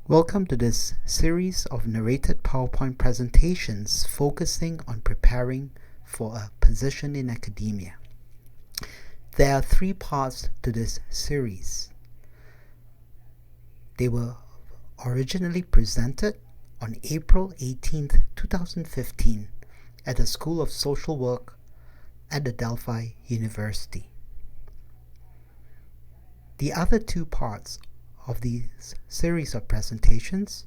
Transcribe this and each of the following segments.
Welcome to this series of narrated PowerPoint presentations focusing on preparing for a position in academia. There are three parts to this series. They were originally presented on April 18th, 2015 at the School of Social Work at Adelphi University. The other two parts of these series of presentations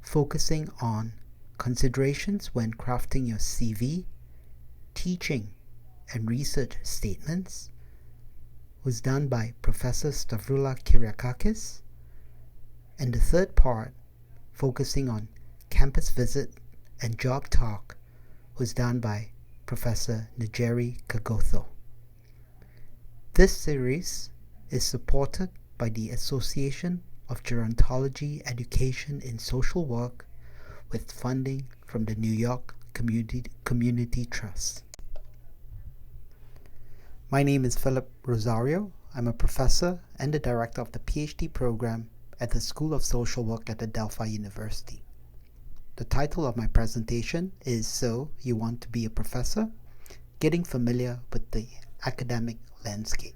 focusing on considerations when crafting your CV, teaching and research statements was done by Professor Stavroula Kyriakakis, and the third part focusing on campus visit and job talk was done by Professor Njeri Kagotho. This series is supported by the Association of Gerontology Education in Social Work with funding from the New York Community Trust. My name is Philip Rozario. I'm a professor and the director of the PhD program at the School of Social Work at Adelphi University. The title of my presentation is So You Want to Be a Professor? Getting Familiar with the Academic Landscape.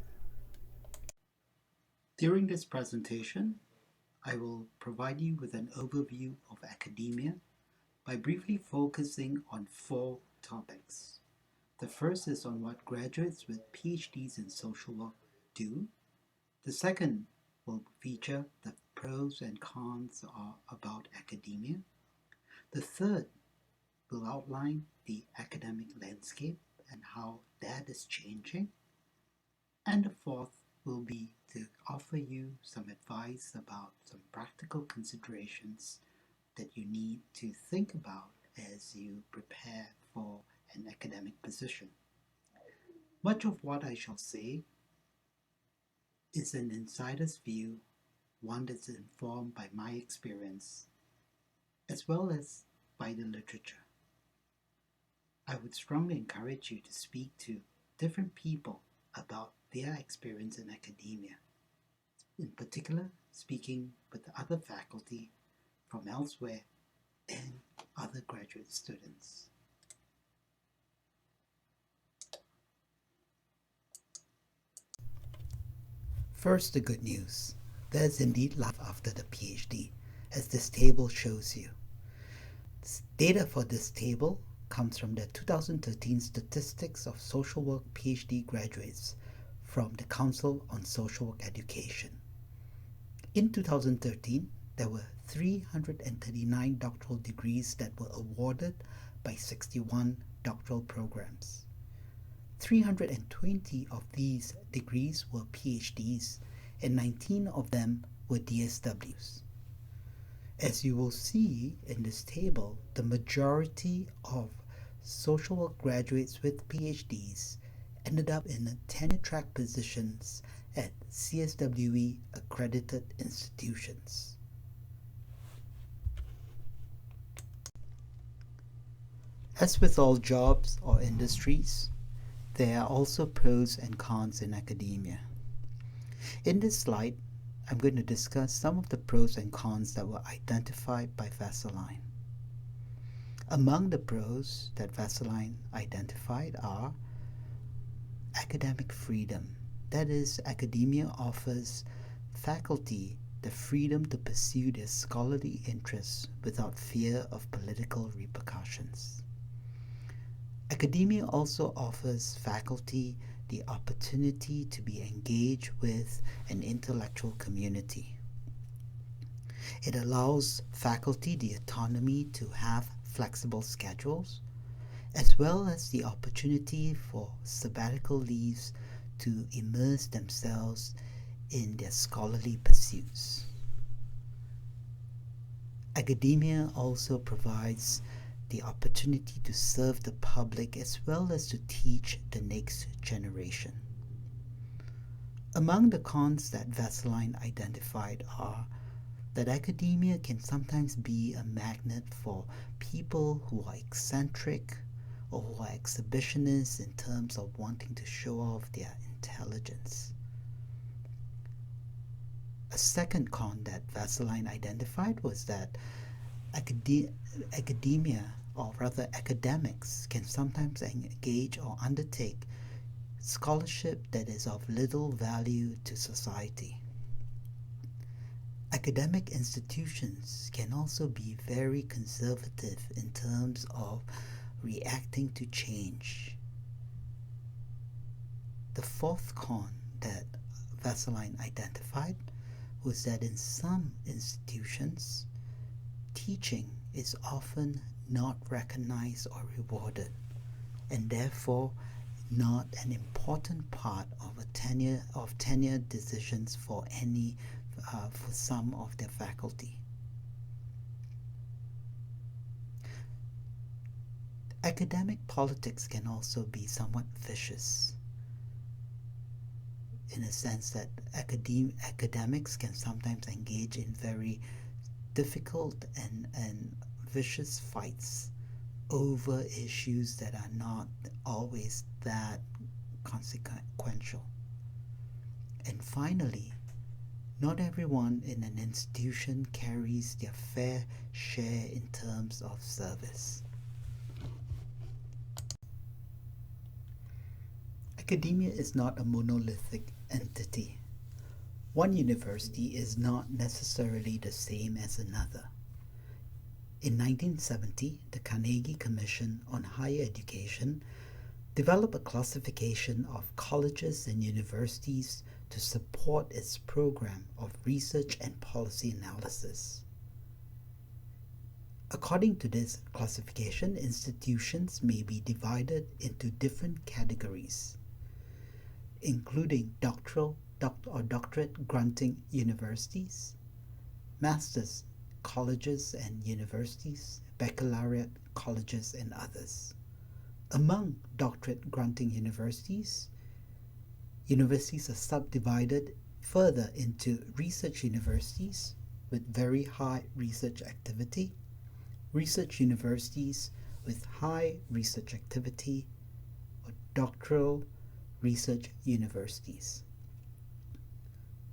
During this presentation, I will provide you with an overview of academia by briefly focusing on four topics. The first is on what graduates with PhDs in social work do. The second will feature the pros and cons about academia. The third will outline the academic landscape and how that is changing. And the fourth will be to offer you some advice about some practical considerations that you need to think about as you prepare for an academic position. Much of what I shall say is an insider's view, one that's informed by my experience, as well as by the literature. I would strongly encourage you to speak to different people about their experience in academia, in particular speaking with other faculty from elsewhere and other graduate students. First, the good news. There's indeed life after the PhD, as this table shows you. Data for this table comes from the 2013 Statistics of Social Work PhD graduates from the Council on Social Work Education. In 2013, there were 339 doctoral degrees that were awarded by 61 doctoral programs. 320 of these degrees were PhDs and 19 of them were DSWs. As you will see in this table, the majority of social work graduates with PhDs ended up in tenure-track positions at CSWE accredited institutions. As with all jobs or industries, there are also pros and cons in academia. In this slide, I'm going to discuss some of the pros and cons that were identified by Vasselijn. Among the pros that Vasselijn identified are academic freedom. That is, academia offers faculty the freedom to pursue their scholarly interests without fear of political repercussions. Academia also offers faculty the opportunity to be engaged with an intellectual community. It allows faculty the autonomy to have flexible schedules, as well as the opportunity for sabbatical leaves to immerse themselves in their scholarly pursuits. Academia also provides the opportunity to serve the public as well as to teach the next generation. Among the cons that Vasselijn identified are that academia can sometimes be a magnet for people who are eccentric or who are exhibitionists in terms of wanting to show off their intelligence. A second con that Vasseline identified was that academia, or rather academics, can sometimes engage or undertake scholarship that is of little value to society. Academic institutions can also be very conservative in terms of reacting to change. The fourth con that Vasseline identified was that in some institutions, teaching is often not recognized or rewarded, and therefore not an important part of tenure decisions for some of their faculty. Academic politics can also be somewhat vicious, in a sense that academics can sometimes engage in very difficult and vicious fights over issues that are not always that consequential. And finally, not everyone in an institution carries their fair share in terms of service. Academia is not a monolithic entity. One university is not necessarily the same as another. In 1970, the Carnegie Commission on Higher Education developed a classification of colleges and universities to support its program of research and policy analysis. According to this classification, institutions may be divided into different categories, including doctoral or doctorate granting universities, master's colleges and universities, baccalaureate colleges, and others. Among doctorate granting universities, universities are subdivided further into research universities with very high research activity, research universities with high research activity, or doctoral research universities.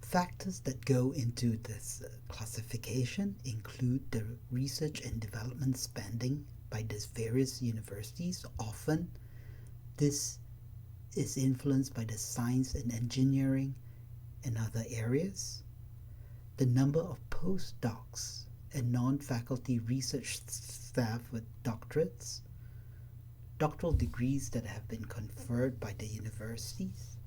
Factors that go into this classification include the research and development spending by these various universities. Often, this is influenced by the science and engineering and other areas, the number of postdocs and non-faculty research staff with doctorates, doctoral degrees that have been conferred by the universities,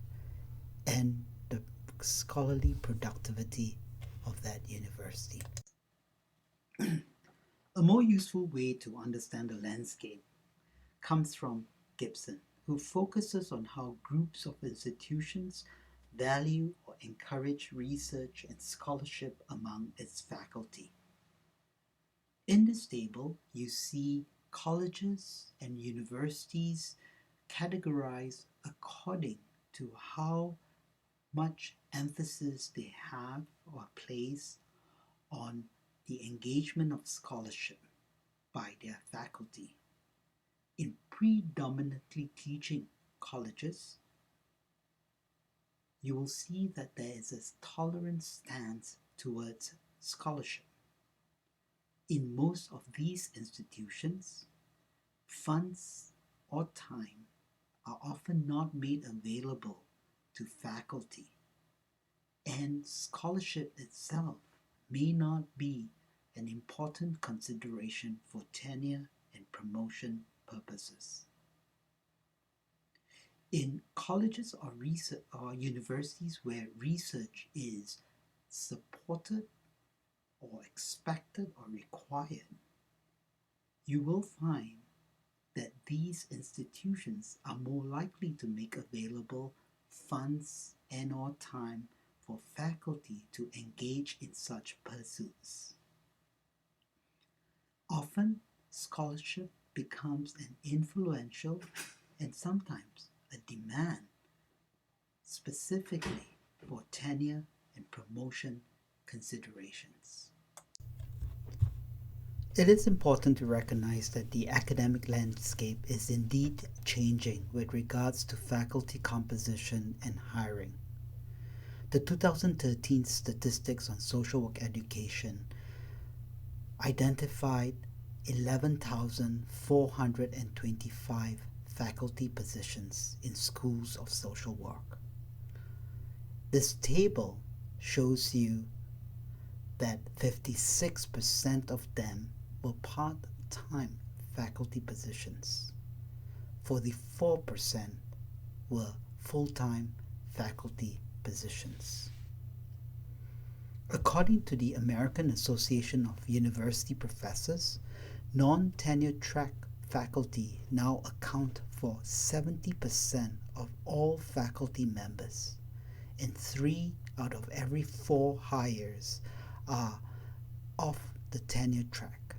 and the scholarly productivity of that university. A more useful way to understand the landscape comes from Gibson, who focuses on how groups of institutions value or encourage research and scholarship among its faculty. In this table, you see colleges and universities categorized according to how much emphasis they have or place on the engagement of scholarship by their faculty. In predominantly teaching colleges, you will see that there is a tolerant stance towards scholarship. In most of these institutions, funds or time are often not made available to faculty, and scholarship itself may not be an important consideration for tenure and promotion purposes. In colleges or universities where research is supported or expected or required, you will find that these institutions are more likely to make available funds and or time for faculty to engage in such pursuits. Often, scholarship becomes an influential and sometimes a demand specifically for tenure and promotion considerations. It is important to recognize that the academic landscape is indeed changing with regards to faculty composition and hiring. The 2013 statistics on social work education identified 11,425 faculty positions in schools of social work. This table shows you that 56% of them were part-time faculty positions. 44% were full-time faculty positions. According to the American Association of University Professors, non-tenure track faculty now account for 70% of all faculty members, and 3 out of every 4 hires are off the tenure track.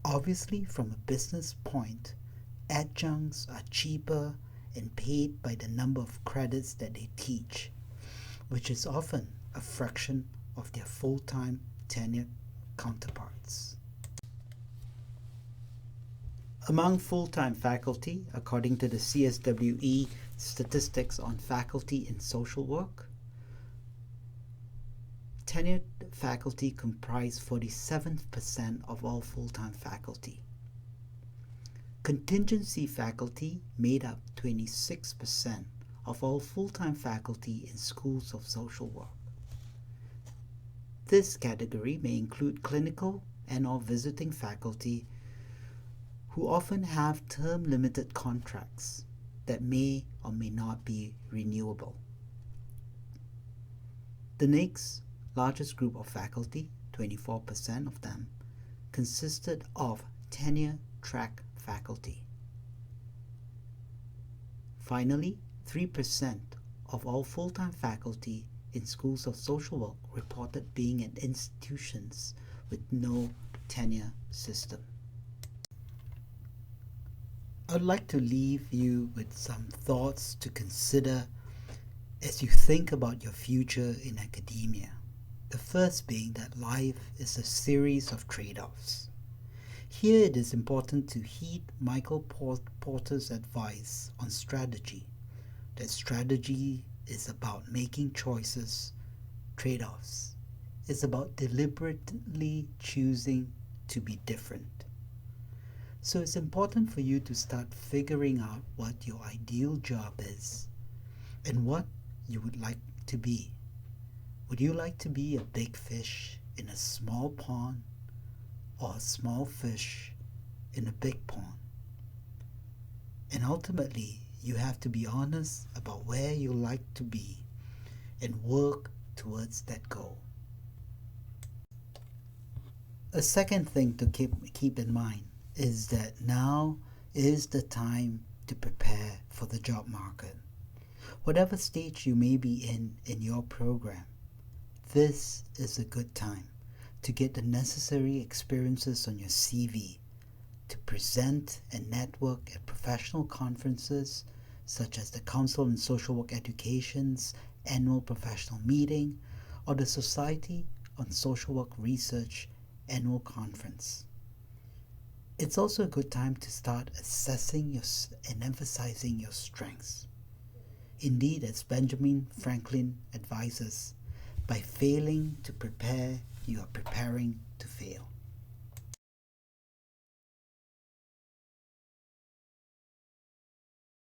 Obviously, from a business point, adjuncts are cheaper and paid by the number of credits that they teach, which is often a fraction of their full-time tenured counterparts. Among full-time faculty, according to the CSWE statistics on faculty in social work, tenured faculty comprise 47% of all full-time faculty. Contingency faculty made up 26% of all full-time faculty in schools of social work. This category may include clinical and/or visiting faculty who often have term-limited contracts that may or may not be renewable. The next largest group of faculty, 24% of them, consisted of tenure-track faculty. Finally, 3% of all full-time faculty in schools of social work reported being in institutions with no tenure system. I'd like to leave you with some thoughts to consider as you think about your future in academia. The first being that life is a series of trade-offs. Here it is important to heed Michael Porter's advice on strategy, that strategy is about making choices, trade-offs. It's about deliberately choosing to be different. So it's important for you to start figuring out what your ideal job is and what you would like to be. Would you like to be a big fish in a small pond or a small fish in a big pond? And ultimately, you have to be honest about where you like to be and work towards that goal. A second thing to keep in mind is that now is the time to prepare for the job market. Whatever stage you may be in your program, this is a good time to get the necessary experiences on your CV, to present and network at professional conferences such as the Council on Social Work Education's annual professional meeting or the Society on Social Work Research annual conference. It's also a good time to start assessing and emphasizing your strengths. Indeed, as Benjamin Franklin advises, by failing to prepare, you are preparing to fail.